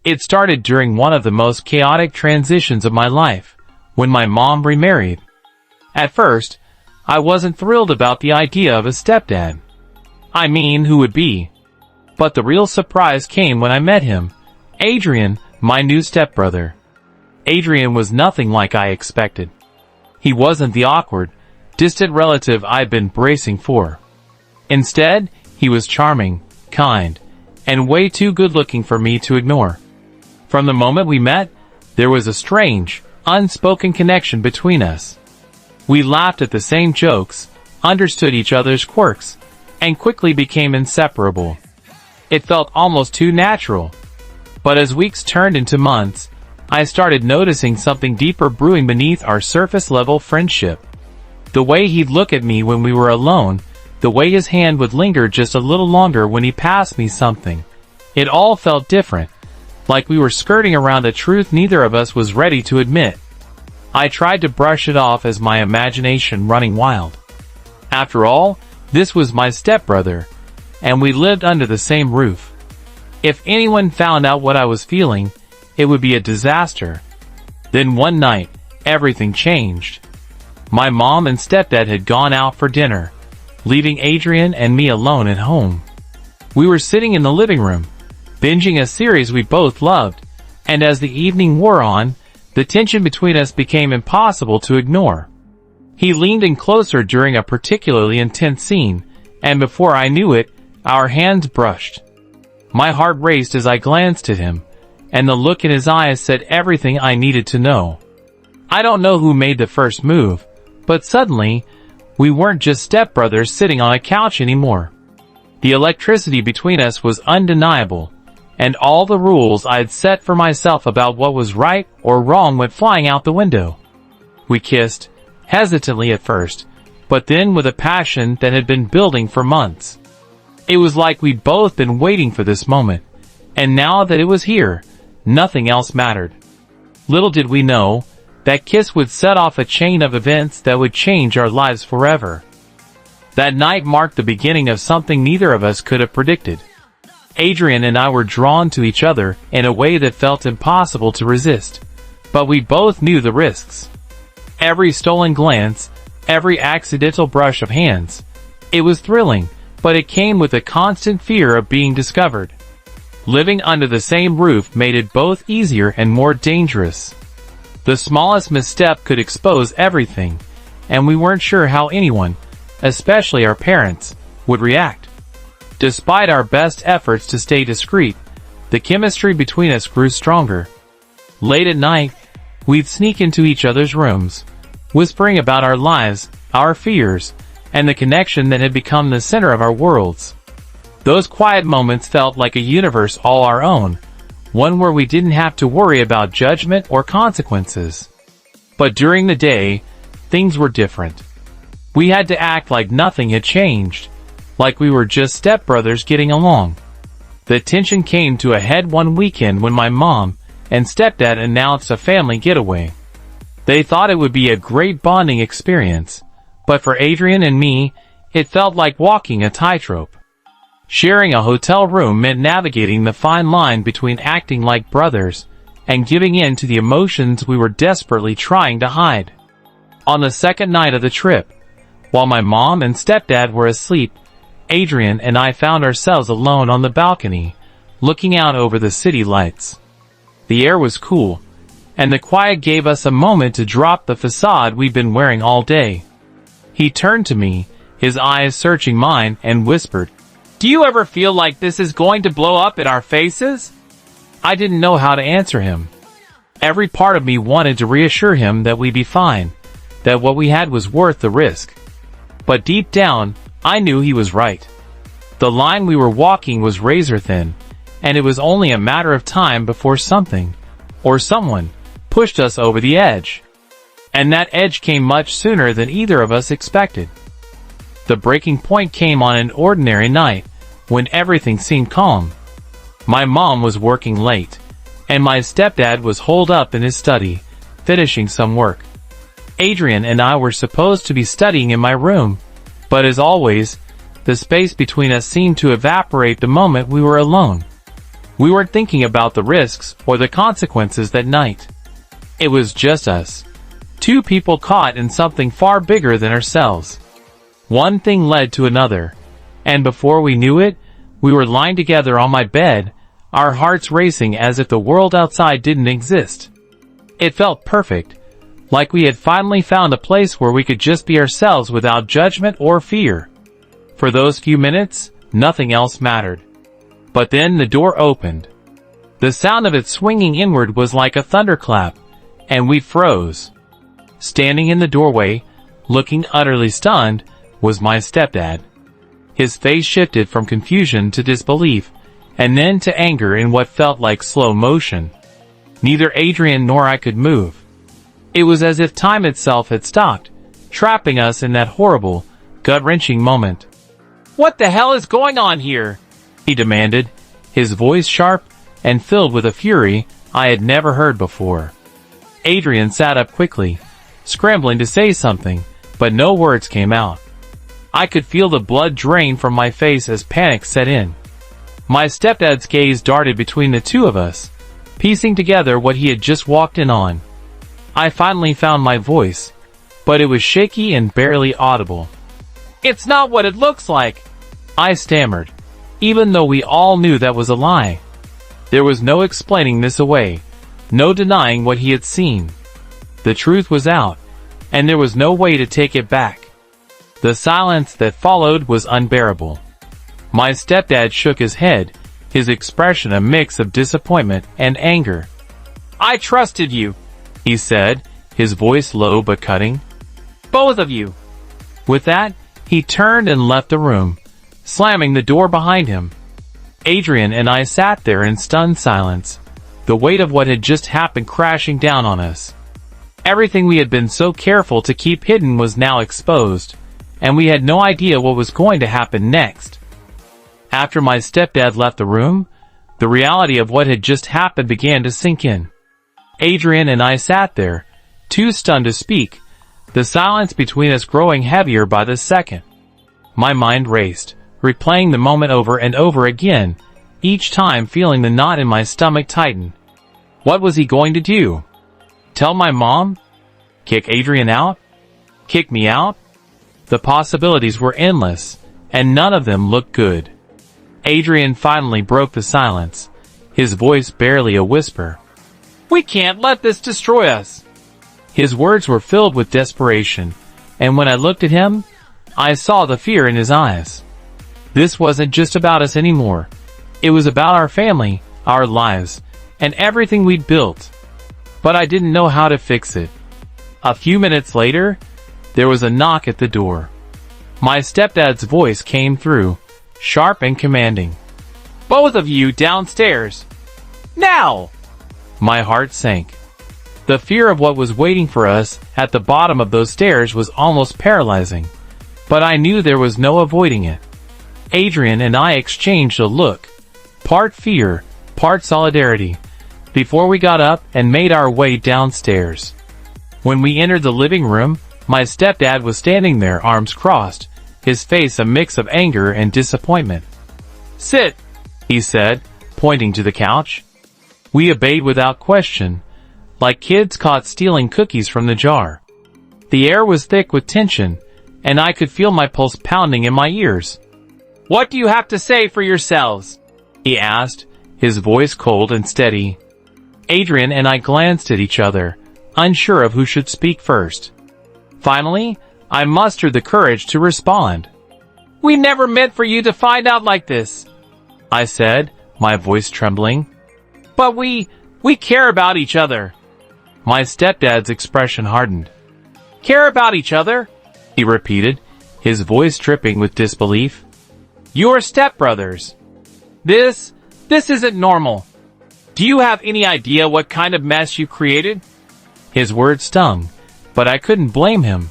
It started during one of the most chaotic transitions of my life, when my mom remarried. At first, I wasn't thrilled about the idea of a stepdad. I mean, who would be? But the real surprise came when I met him, Adrian, my new stepbrother. Adrian was nothing like I expected. He wasn't the awkward, distant relative I'd been bracing for. Instead, he was charming, kind, and way too good-looking for me to ignore. From the moment we met, there was a strange, unspoken connection between us. We laughed at the same jokes, understood each other's quirks, and quickly became inseparable. It felt almost too natural. But as weeks turned into months, I started noticing something deeper brewing beneath our surface-level friendship. The way he'd look at me when we were alone, the way his hand would linger just a little longer when he passed me something. It all felt different, like we were skirting around a truth neither of us was ready to admit. I tried to brush it off as my imagination running wild. After all, this was my stepbrother, and we lived under the same roof. If anyone found out what I was feeling, it would be a disaster. Then one night, everything changed. My mom and stepdad had gone out for dinner, leaving Adrian and me alone at home. We were sitting in the living room, binging a series we both loved, and as the evening wore on, the tension between us became impossible to ignore. He leaned in closer during a particularly intense scene, and before I knew it, our hands brushed. My heart raced as I glanced at him, and the look in his eyes said everything I needed to know. I don't know who made the first move, but suddenly, we weren't just stepbrothers sitting on a couch anymore. The electricity between us was undeniable, and all the rules I'd set for myself about what was right or wrong went flying out the window. We kissed, hesitantly at first, but then with a passion that had been building for months. It was like we'd both been waiting for this moment, and now that it was here, nothing else mattered. Little did we know, that kiss would set off a chain of events that would change our lives forever. That night marked the beginning of something neither of us could have predicted. Adrian and I were drawn to each other in a way that felt impossible to resist, but we both knew the risks. Every stolen glance, every accidental brush of hands. It was thrilling, but it came with a constant fear of being discovered. Living under the same roof made it both easier and more dangerous. The smallest misstep could expose everything, and we weren't sure how anyone, especially our parents, would react. Despite our best efforts to stay discreet, the chemistry between us grew stronger. Late at night, we'd sneak into each other's rooms, whispering about our lives, our fears, and the connection that had become the center of our worlds. Those quiet moments felt like a universe all our own, one where we didn't have to worry about judgment or consequences. But during the day, things were different. We had to act like nothing had changed, like we were just stepbrothers getting along. The tension came to a head one weekend when my mom and stepdad announced a family getaway. They thought it would be a great bonding experience, but for Adrian and me, it felt like walking a tightrope. Sharing a hotel room meant navigating the fine line between acting like brothers and giving in to the emotions we were desperately trying to hide. On the second night of the trip, while my mom and stepdad were asleep, Adrian and I found ourselves alone on the balcony, looking out over the city lights. The air was cool, and the quiet gave us a moment to drop the facade we'd been wearing all day. He turned to me, his eyes searching mine, and whispered, "Do you ever feel like this is going to blow up in our faces?" I didn't know how to answer him. Every part of me wanted to reassure him that we'd be fine, that what we had was worth the risk. But deep down, I knew he was right. The line we were walking was razor thin, and it was only a matter of time before something, or someone, pushed us over the edge. And that edge came much sooner than either of us expected. The breaking point came on an ordinary night, when everything seemed calm. My mom was working late, and my stepdad was holed up in his study, finishing some work. Adrian and I were supposed to be studying in my room, but as always, the space between us seemed to evaporate the moment we were alone. We weren't thinking about the risks or the consequences that night. It was just us. Two people caught in something far bigger than ourselves. One thing led to another, and before we knew it, we were lying together on my bed, our hearts racing as if the world outside didn't exist. It felt perfect, like we had finally found a place where we could just be ourselves without judgment or fear. For those few minutes, nothing else mattered. But then the door opened. The sound of it swinging inward was like a thunderclap, and we froze. Standing in the doorway, looking utterly stunned, was my stepdad. His face shifted from confusion to disbelief, and then to anger in what felt like slow motion. Neither Adrian nor I could move. It was as if time itself had stopped, trapping us in that horrible, gut-wrenching moment. "What the hell is going on here?" he demanded, his voice sharp and filled with a fury I had never heard before. Adrian sat up quickly, scrambling to say something, but no words came out. I could feel the blood drain from my face as panic set in. My stepdad's gaze darted between the two of us, piecing together what he had just walked in on. I finally found my voice, but it was shaky and barely audible. "It's not what it looks like," I stammered, even though we all knew that was a lie. There was no explaining this away, no denying what he had seen. The truth was out, and there was no way to take it back. The silence that followed was unbearable. My stepdad shook his head, his expression a mix of disappointment and anger. "I trusted you," he said, his voice low but cutting. "Both of you." With that, he turned and left the room, slamming the door behind him. Adrian and I sat there in stunned silence, the weight of what had just happened crashing down on us. Everything we had been so careful to keep hidden was now exposed, and we had no idea what was going to happen next. After my stepdad left the room, the reality of what had just happened began to sink in. Adrian and I sat there, too stunned to speak, the silence between us growing heavier by the second. My mind raced, replaying the moment over and over again, each time feeling the knot in my stomach tighten. What was he going to do? Tell my mom? Kick Adrian out? Kick me out? The possibilities were endless, and none of them looked good. Adrian finally broke the silence, his voice barely a whisper. "We can't let this destroy us." His words were filled with desperation, and when I looked at him, I saw the fear in his eyes. This wasn't just about us anymore. It was about our family, our lives, and everything we'd built. But I didn't know how to fix it. A few minutes later, there was a knock at the door. My stepdad's voice came through, sharp and commanding. "Both of you downstairs. Now!" My heart sank. The fear of what was waiting for us at the bottom of those stairs was almost paralyzing, but I knew there was no avoiding it. Adrian and I exchanged a look, part fear, part solidarity, before we got up and made our way downstairs. When we entered the living room, my stepdad was standing there, arms crossed, his face a mix of anger and disappointment. "Sit," he said, pointing to the couch. We obeyed without question, like kids caught stealing cookies from the jar. The air was thick with tension, and I could feel my pulse pounding in my ears. "What do you have to say for yourselves?" he asked, his voice cold and steady. Adrian and I glanced at each other, unsure of who should speak first. Finally, I mustered the courage to respond. "We never meant for you to find out like this," I said, my voice trembling. "But we care about each other." My stepdad's expression hardened. "Care about each other?" he repeated, his voice dripping with disbelief. "You're stepbrothers. This isn't normal. Do you have any idea what kind of mess you created?" His words stung, but I couldn't blame him.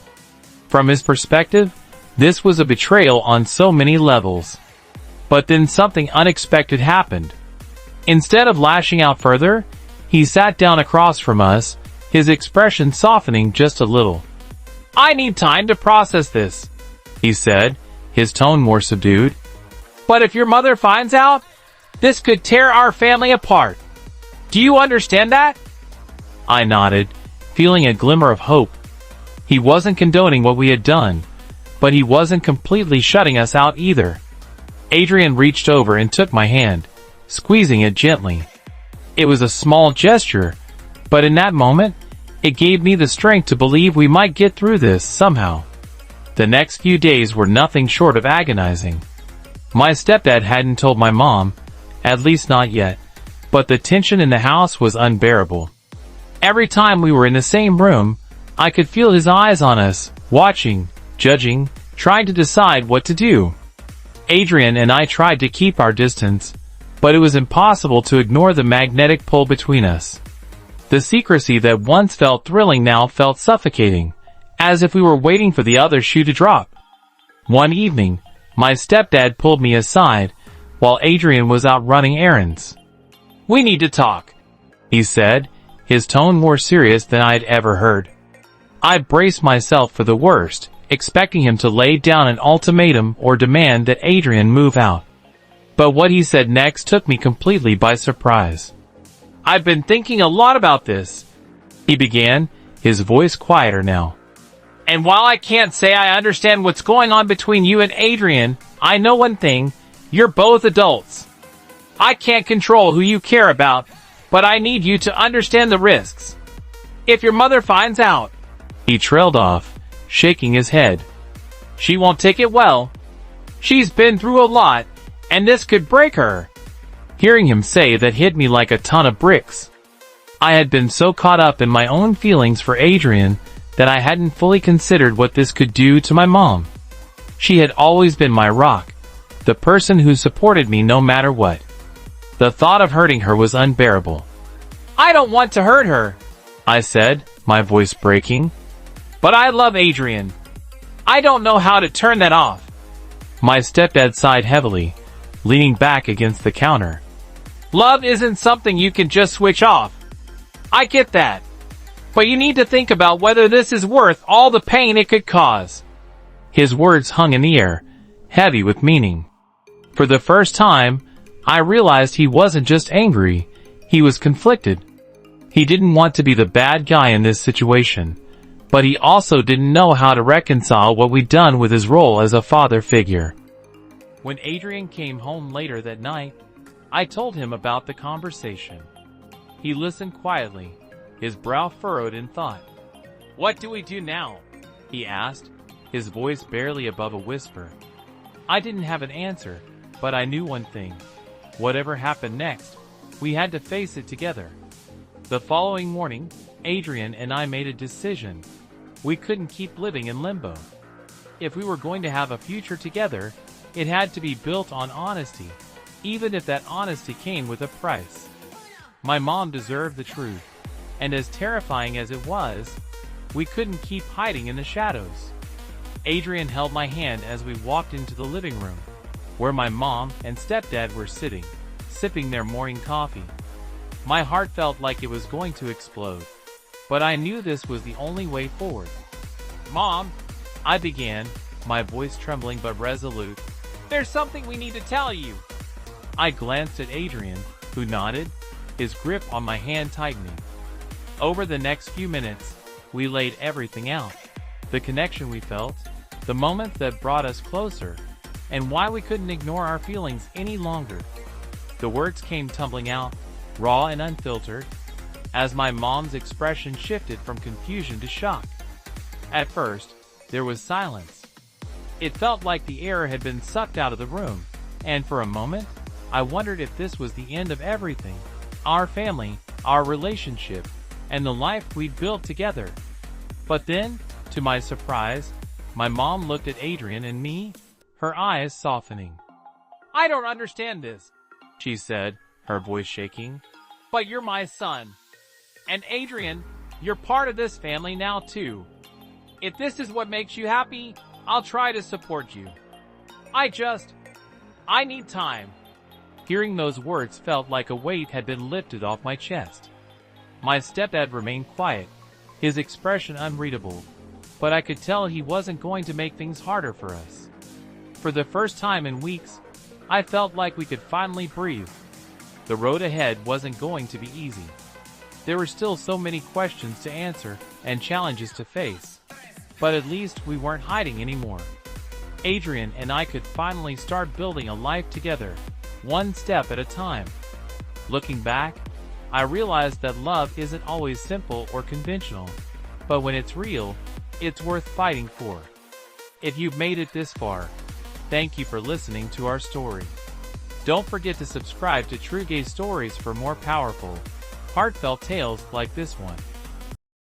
From his perspective, this was a betrayal on so many levels. But then something unexpected happened. Instead of lashing out further, he sat down across from us, his expression softening just a little. "I need time to process this," he said, his tone more subdued. "But if your mother finds out, This could tear our family apart. Do you understand that? I nodded, feeling a glimmer of hope. He wasn't condoning what we had done, but he wasn't completely shutting us out either. Adrian reached over and took my hand, squeezing it gently. It was a small gesture, but in that moment, it gave me the strength to believe we might get through this somehow. The next few days were nothing short of agonizing. My stepdad hadn't told my mom, at least not yet, but the tension in the house was unbearable. Every time we were in the same room, I could feel his eyes on us, watching, judging, trying to decide what to do. Adrian and I tried to keep our distance, but it was impossible to ignore the magnetic pull between us. The secrecy that once felt thrilling now felt suffocating, as if we were waiting for the other shoe to drop. One evening, my stepdad pulled me aside, while Adrian was out running errands. "We need to talk," he said, his tone more serious than I'd ever heard. I braced myself for the worst, expecting him to lay down an ultimatum or demand that Adrian move out. But what he said next took me completely by surprise. "I've been thinking a lot about this," he began, his voice quieter now. "And while I can't say I understand what's going on between you and Adrian, I know one thing: you're both adults. I can't control who you care about, but I need you to understand the risks. If your mother finds out," he trailed off, shaking his head, "she won't take it well. She's been through a lot, and this could break her." Hearing him say that hit me like a ton of bricks. I had been so caught up in my own feelings for Adrian that I hadn't fully considered what this could do to my mom. She had always been my rock, the person who supported me no matter what. The thought of hurting her was unbearable. "I don't want to hurt her," I said, my voice breaking. "But I love Adrian. I don't know how to turn that off." My stepdad sighed heavily, leaning back against the counter. "Love isn't something you can just switch off. I get that. But you need to think about whether this is worth all the pain it could cause." His words hung in the air, heavy with meaning. For the first time, I realized he wasn't just angry, he was conflicted. He didn't want to be the bad guy in this situation, but he also didn't know how to reconcile what we'd done with his role as a father figure. When Adrian came home later that night, I told him about the conversation. He listened quietly, his brow furrowed in thought. "What do we do now?" he asked, his voice barely above a whisper. I didn't have an answer, but I knew one thing. Whatever happened next, we had to face it together. The following morning, Adrian and I made a decision. We couldn't keep living in limbo. If we were going to have a future together, it had to be built on honesty, even if that honesty came with a price. My mom deserved the truth, and as terrifying as it was, we couldn't keep hiding in the shadows. Adrian held my hand as we walked into the living room, where my mom and stepdad were sitting, sipping their morning coffee. My heart felt like it was going to explode, but I knew this was the only way forward. "Mom," I began, my voice trembling but resolute, "there's something we need to tell you." I glanced at Adrian, who nodded, his grip on my hand tightening. Over the next few minutes, we laid everything out. The connection we felt, the moments that brought us closer, and why we couldn't ignore our feelings any longer. The words came tumbling out, raw and unfiltered, as my mom's expression shifted from confusion to shock. At first, there was silence. It felt like the air had been sucked out of the room, and for a moment, I wondered if this was the end of everything, our family, our relationship, and the life we'd built together. But then, to my surprise, my mom looked at Adrian and me, her eyes softening. "I don't understand this," she said, her voice shaking. "But you're my son. And Adrian, you're part of this family now too. If this is what makes you happy, I'll try to support you. I need time." Hearing those words felt like a weight had been lifted off my chest. My stepdad remained quiet, his expression unreadable, but I could tell he wasn't going to make things harder for us. For the first time in weeks, I felt like we could finally breathe. The road ahead wasn't going to be easy. There were still so many questions to answer and challenges to face. But at least we weren't hiding anymore. Adrian and I could finally start building a life together, one step at a time. Looking back, I realized that love isn't always simple or conventional, but when it's real, it's worth fighting for. If you've made it this far, thank you for listening to our story. Don't forget to subscribe to True Gay Stories for more powerful, heartfelt tales like this one.